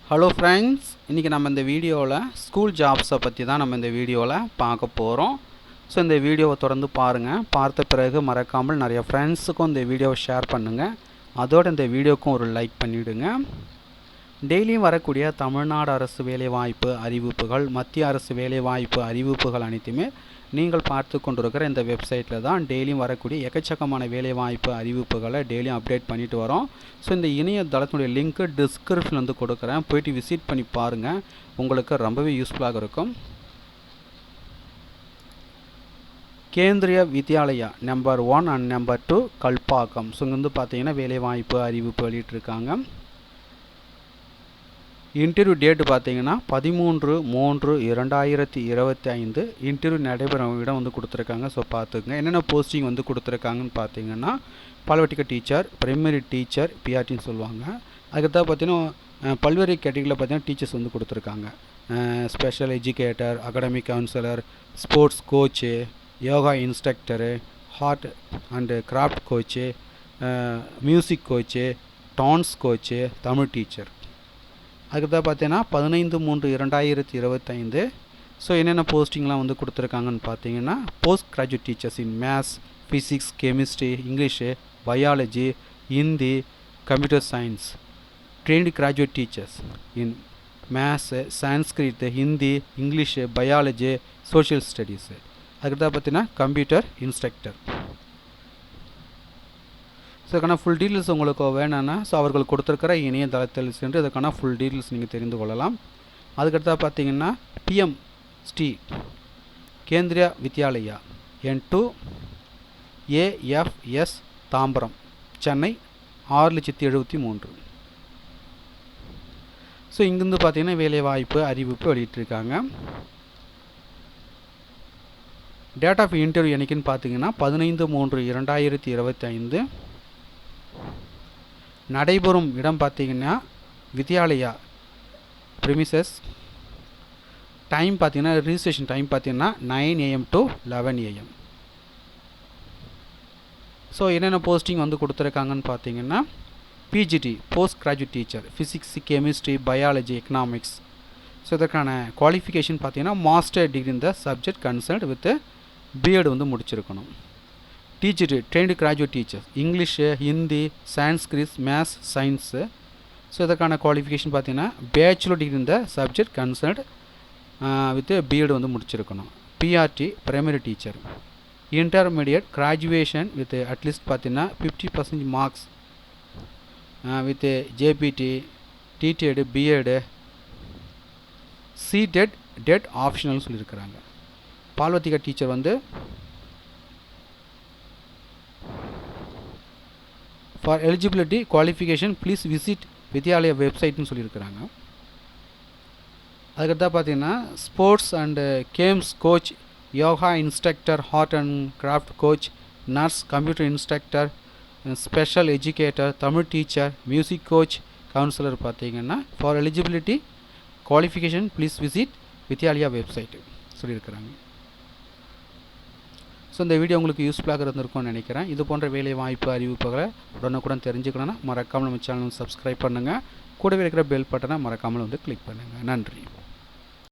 Hello friends, இன்றைக்கி நம்ம இந்த வீடியோவில் ஸ்கூல் ஜாப்ஸை பற்றி தான் நம்ம இந்த வீடியோவில் பார்க்க போகிறோம். ஸோ இந்த வீடியோவை தொடர்ந்து பாருங்கள். பார்த்த பிறகு மறக்காமல் நிறைய ஃப்ரெண்ட்ஸுக்கும் இந்த வீடியோவை ஷேர் பண்ணுங்கள். அதோடு இந்த வீடியோக்கும் ஒரு லைக் பண்ணிவிடுங்க. டெய்லியும் வரக்கூடிய தமிழ்நாடு அரசு வேலைவாய்ப்பு அறிவிப்புகள், மத்திய அரசு வேலைவாய்ப்பு அறிவிப்புகள் அனைத்துமே நீங்கள் பார்த்து கொண்டிருக்கிற இந்த வெப்சைட்டில் தான் டெய்லியும் வரக்கூடிய எக்கச்சக்கமான வேலைவாய்ப்பு அறிவிப்புகளை டெய்லியும் அப்டேட் பண்ணிட்டு வரோம். ஸோ இந்த இணையதளத்தினுடைய லிங்க்கு டிஸ்கிரிப்ஷனில் வந்து கொடுக்குறேன். போயிட்டு விசிட் பண்ணி பாருங்கள், உங்களுக்கு ரொம்பவே யூஸ்ஃபுல்லாக இருக்கும். Kendriya Vidyalaya number 1 and number 2 Kalpakkam. So இங்கே வந்து பார்த்தீங்கன்னா வேலைவாய்ப்பு அறிவிப்பு வெளியிட்டிருக்காங்க. இன்டர்வியூ டேட்டு பார்த்தீங்கன்னா 13/3/2025 இன்டர்வியூ நடைபெறும் இடம் வந்து கொடுத்துருக்காங்க. ஸோ பார்த்துக்குங்க. என்னென்ன போஸ்டிங் வந்து கொடுத்துருக்காங்கன்னு பார்த்தீங்கன்னா பால்வெட்டிக்கல் டீச்சர், பிரைமரி டீச்சர், பிஆர்டின்னு சொல்லுவாங்க. அதுக்கடுத்து பார்த்தீங்கன்னா பல்வேறு கேட்டகரியில் பார்த்தீங்கன்னா டீச்சர்ஸ் வந்து கொடுத்துருக்காங்க. Special educator, academic councillor, sports coach, yoga இன்ஸ்ட்ரக்டரு, art and craft coach, music coach, dance coach, Tamil teacher. அதுக்கு பார்த்தீங்கன்னா 15/3/2025. ஸோ என்னென்ன போஸ்டிங்லாம் வந்து கொடுத்துருக்காங்கன்னு பார்த்தீங்கன்னா போஸ்ட் கிராஜுவேட் டீச்சர்ஸ் இன் maths, physics, chemistry, English, biology, Hindi, computer science. Trained graduate teachers இன் maths, Sanskrit, Hindi, English, biology, social studies. அதுக்கு பார்த்தீங்கன்னா computer instructor. So இதுக்கான full details உங்களுக்கு வேணும்னா அவர்கள் கொடுத்துருக்கிற இணையதளத்தில் சென்று இதுக்கான ஃபுல் டீட்டெயில்ஸ் நீங்கள் தெரிந்து கொள்ளலாம். அதுக்கடுத்தா பார்த்தீங்கன்னா PM Shri Kendriya Vidyalaya N2 AFS Tambaram, Chennai 6,73,000. So இங்கேருந்து பார்த்தீங்கன்னா வேலைவாய்ப்பு அறிவிப்பு வெளியிட்டிருக்காங்க. டேட் ஆஃப் இன்டர்வியூ என்னைக்குன்னு பார்த்தீங்கன்னா 15/3/2025. நடைபெறும் இடம் பார்த்தீங்கன்னா வித்யாலயா ப்ரிமிசஸ். டைம் பார்த்தீங்கன்னா ரிஜிஸ்ட்ரேஷன் டைம் பார்த்தீங்கன்னா 9 AM to 11 AM. ஸோ என்னென்ன போஸ்டிங் வந்து கொடுத்துருக்காங்கன்னு பார்த்தீங்கன்னா PGT post graduate teacher, physics, chemistry, biology, economics. So இதற்கான குவாலிஃபிகேஷன் பார்த்தீங்கன்னா மாஸ்டர் டிகிரி இந்த சப்ஜெக்ட் கன்சர்ன்ட் வித் பிஎட் வந்து முடிச்சிருக்கணும். டிஜிடி trained graduate teachers English, Hindi, Sanskrit, maths, science. So இதற்கான குவாலிஃபிகேஷன் பார்த்தீங்கன்னா பேச்சுலர் டிகிரி இந்த சப்ஜெக்ட் கன்சர்ன்ட் வித் பிஎட் வந்து முடிச்சிருக்கணும். BRT primary teacher. Intermediate graduation with at least பார்த்தீங்கன்னா 50% marks with JBT, DTEd, BEd, CTET, TET ஆப்ஷனல்னு சொல்லியிருக்கிறாங்க. பால்வத்திகா டீச்சர் வந்து for eligibility qualification please visit Vidyalaya வெப்சைட்னு சொல்லியிருக்கிறாங்க. அதுக்கடுத்தா பார்த்தீங்கன்னா sports and games coach, yoga instructor, art and craft coach, nurse, computer instructor, special educator, Tamil teacher, music coach, counsellor பார்த்தீங்கன்னா for eligibility qualification please visit Vidyalaya website சொல்லியிருக்கிறாங்க. So இந்த video உங்களுக்கு யூஸ்ஃபுல்லாக இருந்திருக்கும்னு நினைக்கிறேன். இது போன்ற வேலை வாய்ப்பு அறிவிப்புகளை உடனுக்குடன் தெரிஞ்சுக்கணுன்னா மறக்காமல் நம்ம சேனல் சப்ஸ்கிரைப் பண்ணுங்கள். கூடவே இருக்கிற பெல் பட்டனை மறக்காமல் வந்து கிளிக் பண்ணுங்கள். நன்றி.